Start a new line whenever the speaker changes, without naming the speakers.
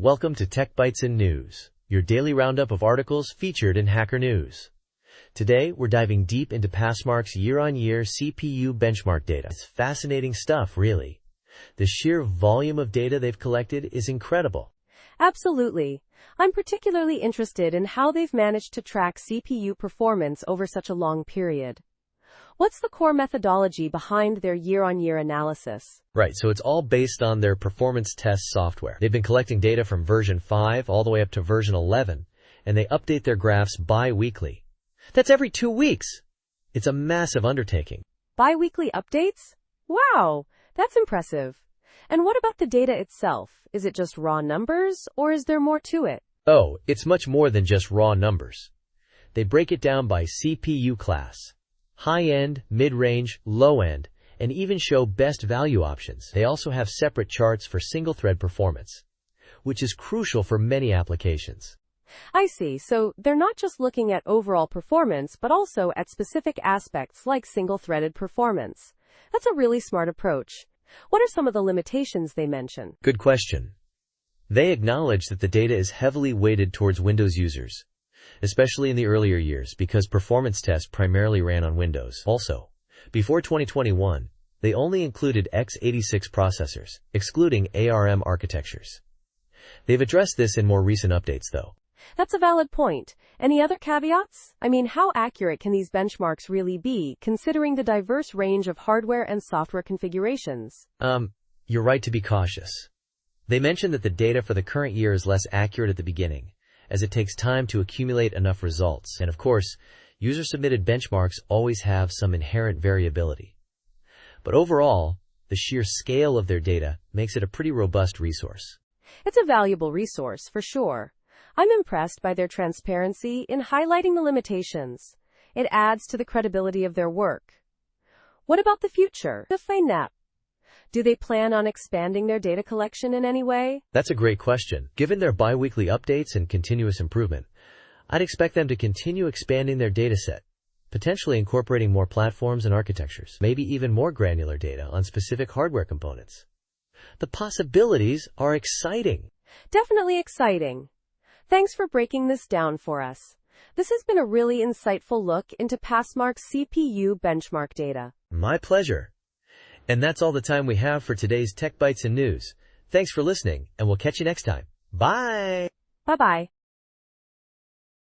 Welcome to Tech Bytes and News, your daily roundup of articles featured in Hacker News. Today, we're diving deep into Passmark's year-on-year CPU benchmark data. It's fascinating stuff, really. The sheer volume of data they've collected is incredible.
Absolutely. I'm particularly interested in how they've managed to track CPU performance over such a long period. What's the core methodology behind their year-on-year analysis?
Right, so it's all based on their performance test software. They've been collecting data from version 5 all the way up to version 11, and they update their graphs bi-weekly. That's every 2 weeks. It's a massive undertaking.
Bi-weekly updates? Wow, that's impressive. And what about the data itself? Is it just raw numbers, or is there more to it?
Oh, it's much more than just raw numbers. They break it down by CPU class. High-end, mid-range, low-end, and even show best value options. They also have separate charts for single-thread performance, which is crucial for many applications.
I see, so they're not just looking at overall performance, but also at specific aspects like single-threaded performance. That's a really smart approach. What are some of the limitations they mention?
Good question. They acknowledge that the data is heavily weighted towards Windows users, especially in the earlier years because performance tests primarily ran on Windows. Also, before 2021, they only included x86 processors, excluding ARM architectures. They've addressed this in more recent updates, though.
That's a valid point. Any other caveats? I mean, how accurate can these benchmarks really be, considering the diverse range of hardware and software configurations?
You're right to be cautious. They mentioned that the data for the current year is less accurate at the beginning, as it takes time to accumulate enough results. And of course, user-submitted benchmarks always have some inherent variability. But overall, the sheer scale of their data makes it a pretty robust resource.
It's a valuable resource, for sure. I'm impressed by their transparency in highlighting the limitations. It adds to the credibility of their work. What about the future? Do they plan on expanding their data collection in any way?
That's a great question. Given their bi-weekly updates and continuous improvement, I'd expect them to continue expanding their dataset, potentially incorporating more platforms and architectures, maybe even more granular data on specific hardware components. The possibilities are exciting.
Definitely exciting. Thanks for breaking this down for us. This has been a really insightful look into Passmark's CPU benchmark data.
My pleasure. And that's all the time we have for today's Tech Bytes and News. Thanks for listening, and we'll catch you next time. Bye!
Bye-bye.